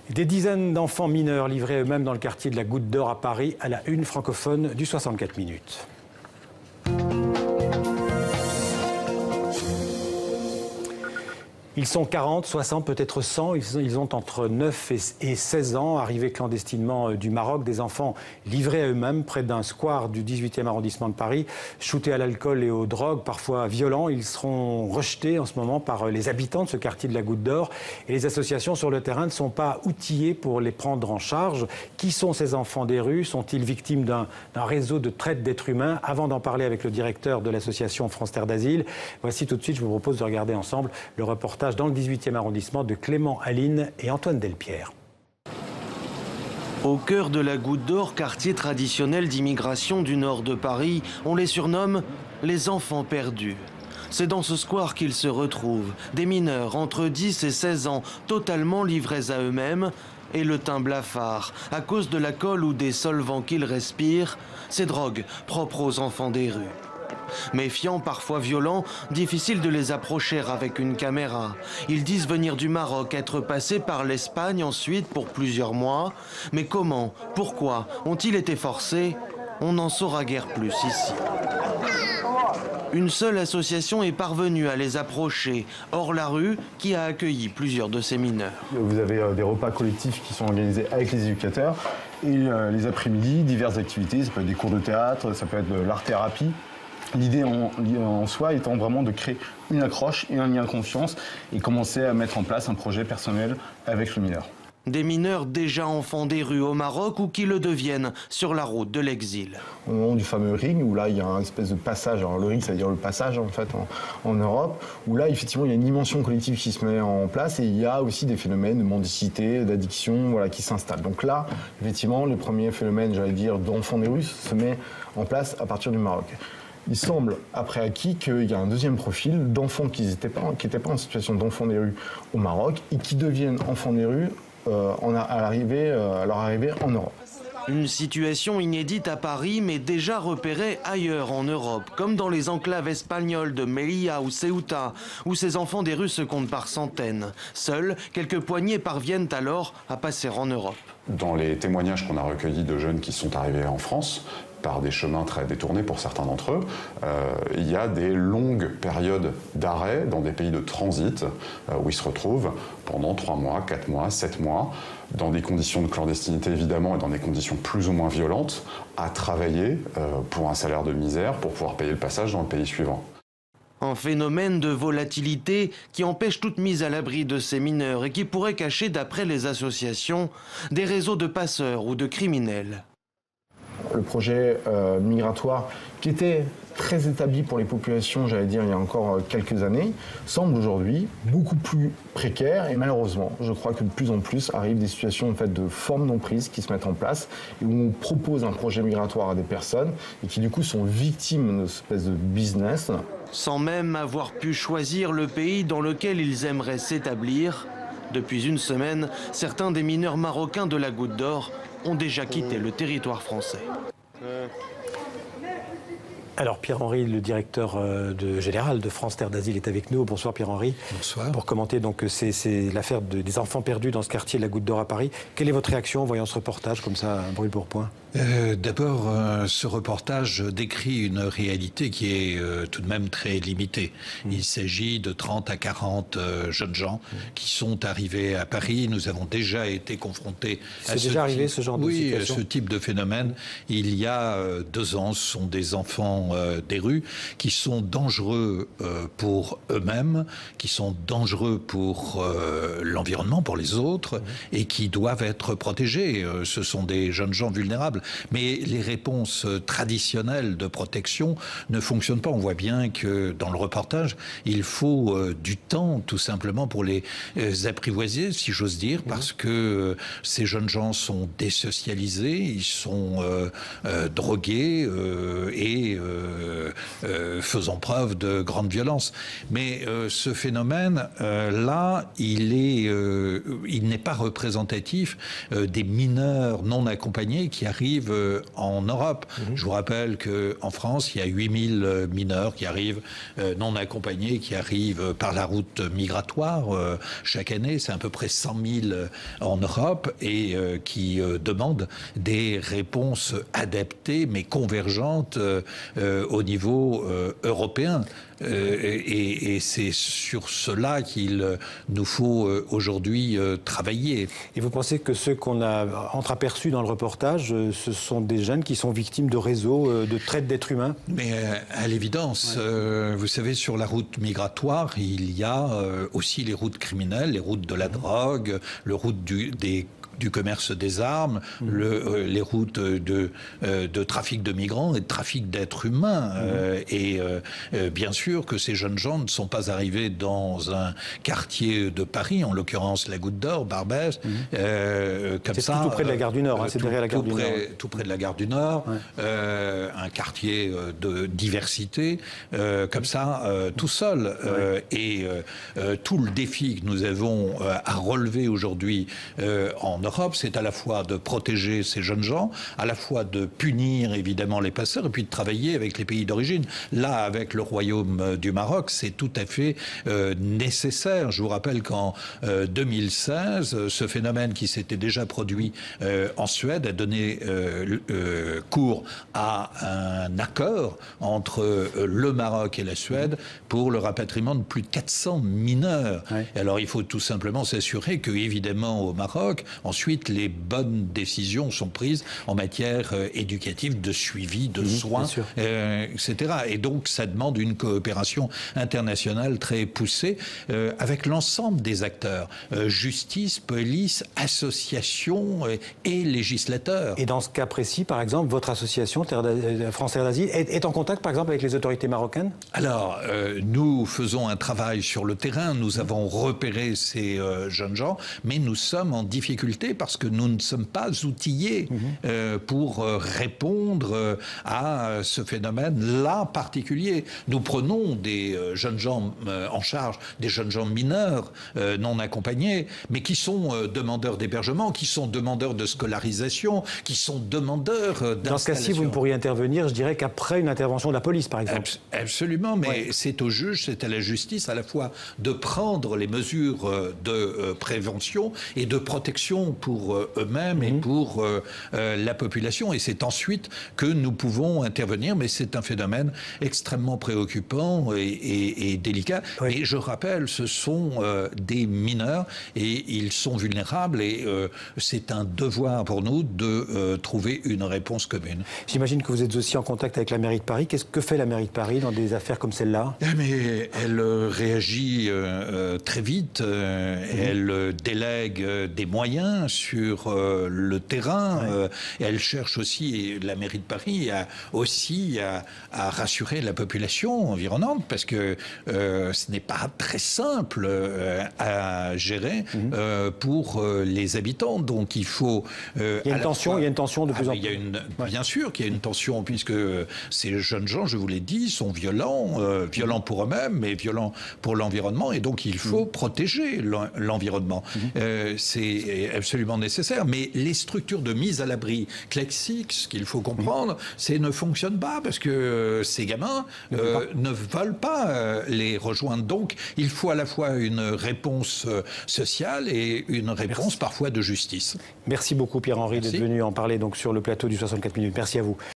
Des dizaines d'enfants mineurs livrés eux-mêmes dans le quartier de la Goutte d'Or à Paris, à la une francophone du 64 minutes. Ils sont 40, 60, peut-être 100. Ils ont entre 9 et 16 ans, arrivés clandestinement du Maroc. Des enfants livrés à eux-mêmes près d'un square du 18e arrondissement de Paris, shootés à l'alcool et aux drogues, parfois violents. Ils seront rejetés en ce moment par les habitants de ce quartier de la Goutte d'Or. Et les associations sur le terrain ne sont pas outillées pour les prendre en charge. Qui sont ces enfants des rues? Sont-ils victimes d'un réseau de traite d'êtres humains? Avant d'en parler avec le directeur de l'association France Terre d'Asile, voici tout de suite, je vous propose de regarder ensemble le reportage dans le 18e arrondissement de Clément Aline et Antoine Delpierre. Au cœur de la Goutte d'Or, quartier traditionnel d'immigration du nord de Paris, on les surnomme les enfants perdus. C'est dans ce square qu'ils se retrouvent, des mineurs entre 10 et 16 ans, totalement livrés à eux-mêmes, et le teint blafard, à cause de la colle ou des solvants qu'ils respirent, ces drogues propres aux enfants des rues. Méfiants, parfois violents, difficile de les approcher avec une caméra. Ils disent venir du Maroc, être passés par l'Espagne ensuite pour plusieurs mois. Mais comment, pourquoi ont-ils été forcés? On n'en saura guère plus ici. Une seule association est parvenue à les approcher, Hors la rue, qui a accueilli plusieurs de ces mineurs. Vous avez des repas collectifs qui sont organisés avec les éducateurs et les après-midi, diverses activités, ça peut être des cours de théâtre, ça peut être de l'art-thérapie. L'idée en soi étant vraiment de créer une accroche et un lien de confiance et commencer à mettre en place un projet personnel avec le mineur. Des mineurs déjà enfants des rues au Maroc ou qui le deviennent sur la route de l'exil. Au moment du fameux ring, où là il y a un espèce de passage, alors le ring ça veut dire le passage en fait en Europe, où là effectivement il y a une dimension collective qui se met en place et il y a aussi des phénomènes de mendicité, d'addiction qui s'installent. Donc là, effectivement, les premiers phénomènes, j'allais dire, d'enfants des rues se met en place à partir du Maroc. Il semble, après acquis, qu'il y a un deuxième profil d'enfants qui n'étaient pas en situation d'enfants des rues au Maroc et qui deviennent enfants des rues à leur arrivée en Europe. Une situation inédite à Paris, mais déjà repérée ailleurs en Europe, comme dans les enclaves espagnoles de Melilla ou Ceuta, où ces enfants des rues se comptent par centaines. Seuls, quelques poignées parviennent alors à passer en Europe. Dans les témoignages qu'on a recueillis de jeunes qui sont arrivés en France, par des chemins très détournés pour certains d'entre eux, il y a des longues périodes d'arrêt dans des pays de transit où ils se retrouvent pendant 3 mois, 4 mois, 7 mois, dans des conditions de clandestinité évidemment et dans des conditions plus ou moins violentes, à travailler pour un salaire de misère pour pouvoir payer le passage dans le pays suivant. Un phénomène de volatilité qui empêche toute mise à l'abri de ces mineurs et qui pourrait cacher, d'après les associations, des réseaux de passeurs ou de criminels. Le projet migratoire, qui était très établi pour les populations, j'allais dire, il y a encore quelques années, semble aujourd'hui beaucoup plus précaire. Et malheureusement, je crois que de plus en plus arrivent des situations en fait, de forme d'emprise qui se mettent en place et où on propose un projet migratoire à des personnes et qui du coup sont victimes de cette espèce de business. Sans même avoir pu choisir le pays dans lequel ils aimeraient s'établir, depuis une semaine, certains des mineurs marocains de la Goutte d'Or ont déjà quitté le territoire français. Alors Pierre-Henri, le directeur général de France Terre d'Asile est avec nous. Bonsoir Pierre-Henri. Bonsoir. Pour commenter donc c'est l'affaire des enfants perdus dans ce quartier de la Goutte d'Or à Paris. Quelle est votre réaction en voyant ce reportage comme ça, brûle pour point? D'abord, ce reportage décrit une réalité qui est tout de même très limitée. Il s'agit de 30 à 40 jeunes gens qui sont arrivés à Paris. Nous avons déjà été confrontés à ce genre de situation. Ce type de phénomène. Il y a 2 ans, ce sont des enfants des rues qui sont dangereux pour eux-mêmes, qui sont dangereux pour l'environnement, pour les autres, et qui doivent être protégés. Ce sont des jeunes gens vulnérables. Mais les réponses traditionnelles de protection ne fonctionnent pas. On voit bien que dans le reportage, il faut du temps tout simplement pour les apprivoiser, si j'ose dire, parce que ces jeunes gens sont désocialisés, ils sont drogués et faisant preuve de grande violence. Mais ce phénomène-là, il n'est pas représentatif des mineurs non accompagnés qui arrivent en Europe. Je vous rappelle qu'en France, il y a 8000 mineurs qui arrivent non accompagnés, qui arrivent par la route migratoire chaque année. C'est à peu près 100 000 en Europe et qui demandent des réponses adaptées mais convergentes au niveau européen. Et c'est sur cela qu'il nous faut aujourd'hui travailler. Et vous pensez que ceux qu'on a entreaperçus dans le reportage, ce sont des jeunes qui sont victimes de réseaux de traite d'êtres humains? Mais à l'évidence, vous savez, sur la route migratoire, il y a aussi les routes criminelles, les routes de la drogue, les routes du commerce des armes, les routes de trafic de migrants et de trafic d'êtres humains. Bien sûr que ces jeunes gens ne sont pas arrivés dans un quartier de Paris, en l'occurrence la Goutte d'Or, Barbès, comme ça. C'est tout près de la gare du Nord, c'est derrière la gare du Nord. Tout près de la gare du Nord, un quartier de diversité, comme ça, tout seul. Tout le défi que nous avons à relever aujourd'hui en Europe, c'est à la fois de protéger ces jeunes gens, à la fois de punir évidemment les passeurs et puis de travailler avec les pays d'origine. Là, avec le Royaume du Maroc, c'est tout à fait nécessaire. Je vous rappelle qu'en 2016, ce phénomène qui s'était déjà produit en Suède a donné cours à un accord entre le Maroc et la Suède pour le rapatriement de plus de 400 mineurs. Et alors, il faut tout simplement s'assurer que, évidemment, au Maroc, ensuite, les bonnes décisions sont prises en matière éducative, de suivi, de soins, etc. Et donc, ça demande une coopération internationale très poussée avec l'ensemble des acteurs, justice, police, associations et législateurs. Et dans ce cas précis, par exemple, votre association France Terre d'Asile est en contact, par exemple, avec les autorités marocaines? Alors, nous faisons un travail sur le terrain, nous avons repéré ces jeunes gens, mais nous sommes en difficulté parce que nous ne sommes pas outillés pour répondre à ce phénomène-là particulier. Nous prenons des jeunes gens en charge, des jeunes gens mineurs non accompagnés, mais qui sont demandeurs d'hébergement, qui sont demandeurs de scolarisation, qui sont demandeurs d'installation. Dans ce cas-ci, vous ne pourriez intervenir, je dirais, qu'après une intervention de la police, par exemple. Absolument, mais c'est au juge, c'est à la justice, à la fois de prendre les mesures de prévention et de protection pour eux-mêmes et pour la population. Et c'est ensuite que nous pouvons intervenir, mais c'est un phénomène extrêmement préoccupant et délicat. Et je rappelle, ce sont des mineurs et ils sont vulnérables et c'est un devoir pour nous de trouver une réponse commune. J'imagine que vous êtes aussi en contact avec la mairie de Paris. Qu'est-ce que fait la mairie de Paris dans des affaires comme celle-là? Mais elle réagit très vite, elle délègue des moyens sur le terrain, elle cherche aussi, la mairie de Paris, à rassurer la population environnante, parce que ce n'est pas très simple à gérer pour les habitants. Donc il faut... il y a une tension de plus en plus. Bien sûr qu'il y a une tension, puisque ces jeunes gens, je vous l'ai dit, sont violents, violents pour eux-mêmes, mais violents pour l'environnement, et donc il faut protéger l'environnement. C'est absolument nécessaire, mais les structures de mise à l'abri classiques, ce qu'il faut comprendre, c'est ne fonctionnent pas, parce que ces gamins ne veulent pas les rejoindre. Donc il faut à la fois une réponse sociale et une réponse parfois de justice. Merci beaucoup Pierre-Henri d'être venu en parler donc sur le plateau du 64 minutes. Merci à vous.